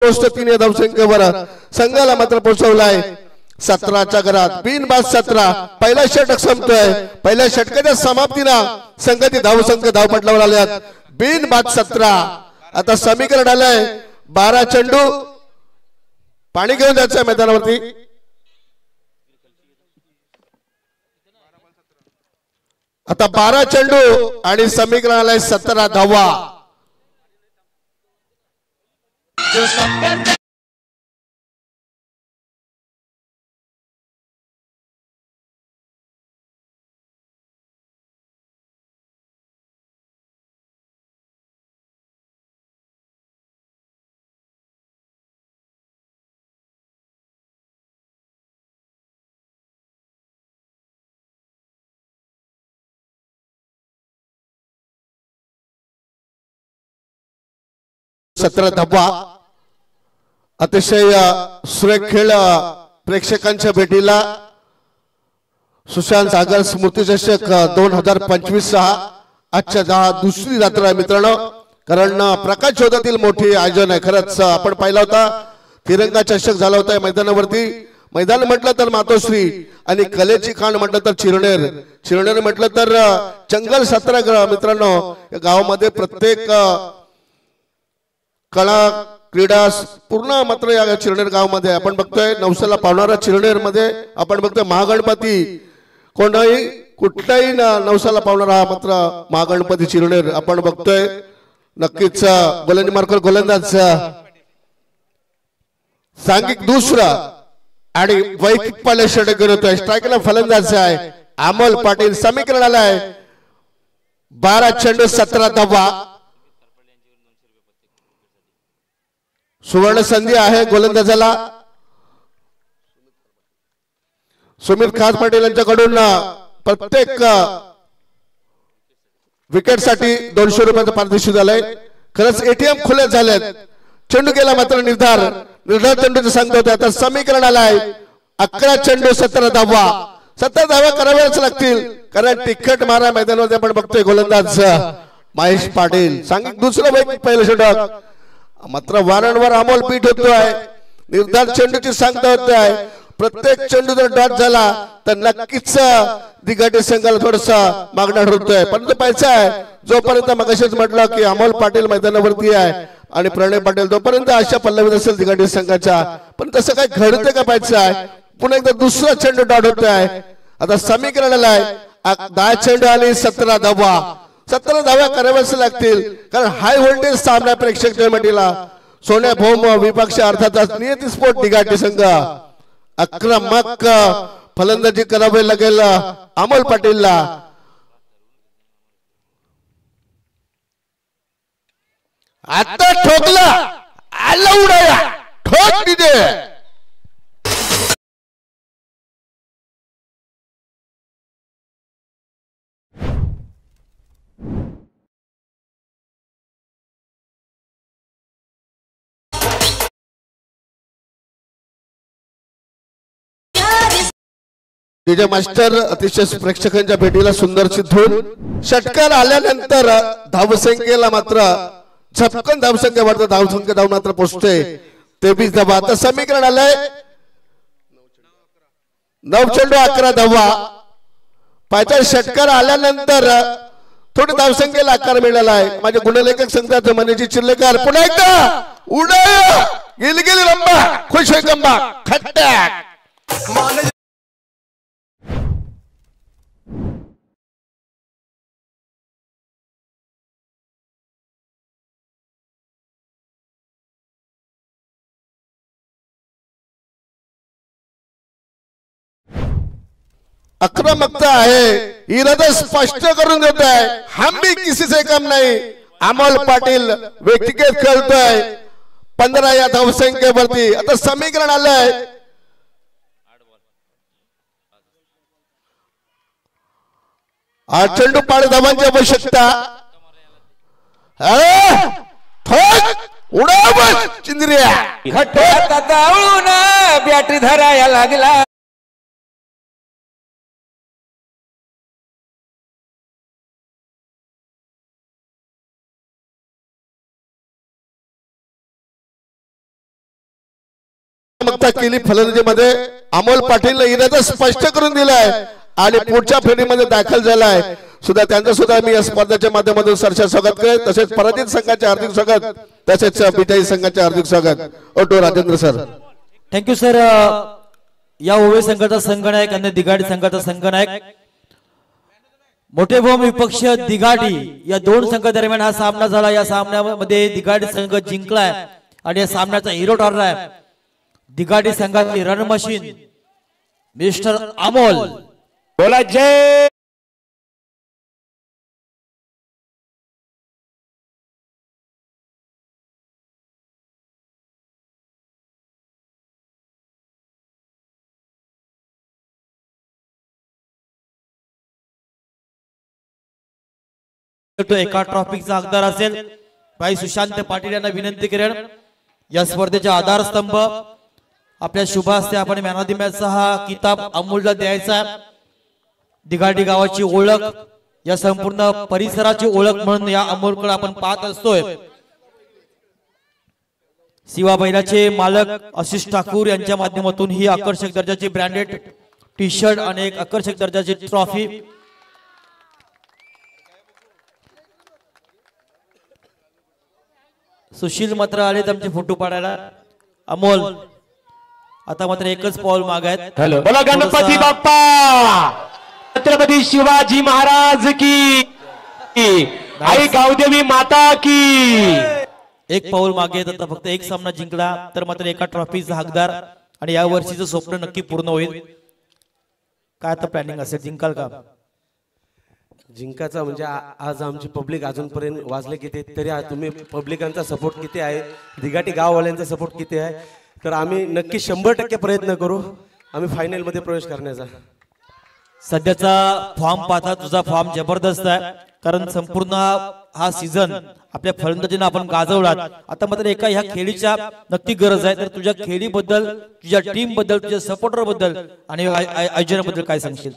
post 3 या धावसंख्येवर संघाला मात्र पोहोचवलाय 17च्या घरात बिनबाद 17 पहिला षटक संपतोय पहिल्या षटकाच्या समाप्तीला संघाची धावसंख्या धावपटलावर आल्यात बिनबाद 17 आता समीकरण आलंय 12 चेंडू पाणी घेऊन जायचं मैदानावरती आता 12 चेंडू आणि समीकरण आलंय 17 धावा सतरा धावा अतिशय सुरेख खेळ प्रेक्षकांच्या भेटीला सुशांत सागर स्मृती चषक 2025 आजच्या दुसरी रात्र आहे मित्रांनो कारण प्रकाश शोधातील मोठी आयोजन आहे खरंच आपण पाहिला होता तिरंगा चषक झाला होता मैदानावरती मैदान म्हटलं तर मातोश्री आणि कलेची खाण म्हटलं तर चिरनेर म्हटलं तर जंगल 17 मित्रांनो या गावामध्ये प्रत्येक कला क्रीडा पूर्ण मात्र या चिरनेर गावामध्ये आपण बघतोय नवसाला पावणारा चिरनेर मध्ये आपण बघतोय महागणपती कोणाही कुठलाही नवसाला पावणारा हा मात्र महागणपती चिरनेर आपण बघतोय नक्कीच गोलंदाज मार्कर गोलंदाज सांघिक दुसरा आणि वैयक्तिक पाले षटक करतोय स्ट्रायकला फलंदाज आहे अमोल पाटील समीकरण आलाय 12 चेंडू 17 धावा सुवर्ण संधी आहे गोलंदाजाला सुमित खास पाटील यांच्याकडून प्रत्येक विकेट साठी 200 रुपयाचं पारितोषिक झालंय खरंच एटीएम खुले झालेत चेंडू गेला मात्र निर्धार चेंडूचं सांगतो होते आता समीकरण आलाय 11 चेंडू 17 धावा 17 धावा कराव्याच लागतील कारण तिखट मारा मैदानामध्ये आपण बघतोय गोलंदाज महेश पाटील सांगितलं दुसरं वैयक्तिक पहिलं षटक मात्र वारंवार अमोल पीठ होतोय निर्धार चेंडूची सांगता होत आहे प्रत्येक चेंडू जर डॉट झाला तर नक्कीच दिघाटी संघाला थोडसा मागणा ठरतोय परंतु पैसा आहे जोपर्यंत मगाशीच म्हटलं की अमोल पाटील मैदानावरती आहे आणि प्रणय पाटील जोपर्यंत अशा पल्लवीत असेल दिघाटी संघाच्या पण तसं काय घडतं का पैसा आहे पुन्हा एकदा दुसरा चेंडू डॉट होत आहे आता समीकरणाला आहे 10 चेंडू आणि 17 धावा 17 धाव्या कराव्याच लागतील कारण हाय व्होल्टेज सामना प्रेक्षक मंडळीला सोन्या भौम विपक्ष अर्थातच नियती स्पोर्ट दिघाटी संघ आक्रमक फलंदाजी करावे लागेल अमोल पाटीलला आता ठोकला आला उडाया ठोक दिदे डीजे मास्टर अतिशय प्रेक्षकांच्या भेटीला सुंदर धून षटकार आल्यानंतर धावसंख्येला मात्र झपकन धावसंख्या वाढतं धावसंख्या धाव मात्र पोहोचते 23 धावा आता समीकरण आलंय 9 चेंडू 11 धावा पायचा षटकार आल्यानंतर थोडी धावसंख्येला आकार मिळाला आहे माझे गुणलेखक संघाचे मनेजी चिर्लेकर पुन्हा एकदा उडाया गेली लंबा खुश आहे गंबा खट्ट्या आक्रमकता आहे इरादा स्पष्ट करून देत आहे हम भी किसी से कम नहीं अमोल पाटील व्यक्तिगत खेळतोय 15 या धावसंख्येवरती आता समीकरण आलंय 8 चेंडू 5 धावांची आवश्यकता उडावं चिंद्रिया खट्ट्यात धावून बॅटरी धराया लागला आक्रमकता केली फलंदाजीमध्ये अमोल पाटील इरादा स्पष्ट करून दिलाय आणि पुढच्या फेरीमध्ये दाखल झालाय सुद्धा त्यांचं सुद्धा मी या स्पर्धेच्या माध्यमातून सरच्या स्वागत करेन तसेच पराजित संघाचे हार्दिक स्वागत तसेच बिटाई संघाचे हार्दिक स्वागत ओटो राजेंद्र सर थँक्यू सर या ओवे संघाचा संघनायक आणि दिगाडी संघाचा संघनायक मोठे भाऊ विपक्ष दिगाडी या दोन संघ दरम्यान हा सामना झाला या सामन्यामध्ये दिगाडी संघ जिंकलाय आणि या सामन्याचा हिरो ठरलाय दिगाडी संघाची रन मशीन मिस्टर अमोल बोला जय एका ट्रॉफीचा हकदार असेल भाई सुशांत पाटील यांना विनंती करेन या स्पर्धेचा आधारस्तंभ आपल्या शुभ हस्ते आपण मॅन ऑफ द मॅचचा हा किताब अमोलला द्यायचा दिगाडी गावाची ओळख या संपूर्ण परिसराची ओळख म्हणून या अमोलकडे आपण पाहत असतोय शिवा बैलाचे मालक आशिष ठाकूर यांच्या माध्यमातून ही आकर्षक दर्जाची ब्रँडेड टी शर्ट आणि एक आकर्षक दर्जाची ट्रॉफी सुशील मात्र आले आमचे फोटो पाडायला अमोल आता मात्र एकच पाऊल मागायत हॅलो बोला गणपती बाप्पा छत्रपती शिवाजी महाराज की आई गावदेवी माता की एक पाऊल मागे आता फक्त एक सामना जिंकला तर मात्र एका ट्रॉफीचा हकदार आणि या वर्षीचं स्वप्न नक्की पूर्ण होईल काय आता प्लॅनिंग असेल जिंकाल का जिंकायचा म्हणजे आज आमची पब्लिक अजूनपर्यंत वाजले किती तरी तुम्ही पब्लिकांचा सपोर्ट किती आहे दिगाटी गाववाल्यांचा सपोर्ट किती आहे तर आम्ही नक्की 100% प्रयत्न करू आम्ही फायनल मध्ये प्रवेश करण्याचा सध्याचा फॉर्म पाहता तुझा फॉर्म जबरदस्त आहे कारण संपूर्ण हा सीझन आपल्या फलंदाजीने आपण गाजवला आता मात्र एका ह्या खेळीच्या नक्की गरज आहे तर तुझ्या खेळीबद्दल तुझ्या टीम बद्दल तुझ्या सपोर्टर बद्दल आणि आयोजनाबद्दल काय सांगशील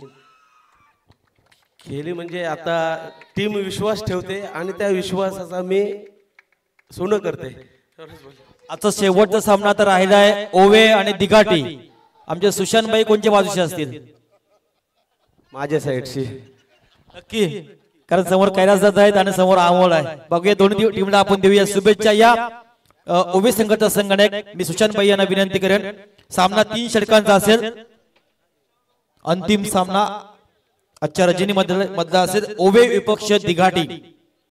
खेळी म्हणजे आता टीम विश्वास ठेवते आणि त्या विश्वासाचा मी सोनं करते आता शेवटचा सामना तर राहिलाय ओवे आणि दिगाटी आमचे सुशांतबाई कोणत्या बाजूचे असतील माझ्या साईडशी नक्की कारण समोर कैलासदास आहेत आणि समोर अमोल आहे बघूया दोन्ही टीमला आपण देऊया शुभेच्छा या ओवे संघाचा संघनायक मी सुशांतबाई यांना विनंती करेन सामना 3 षटकांचा असेल अंतिम सामना आजच्या रजनी मधला असेल ओवे विपक्ष दिघाटी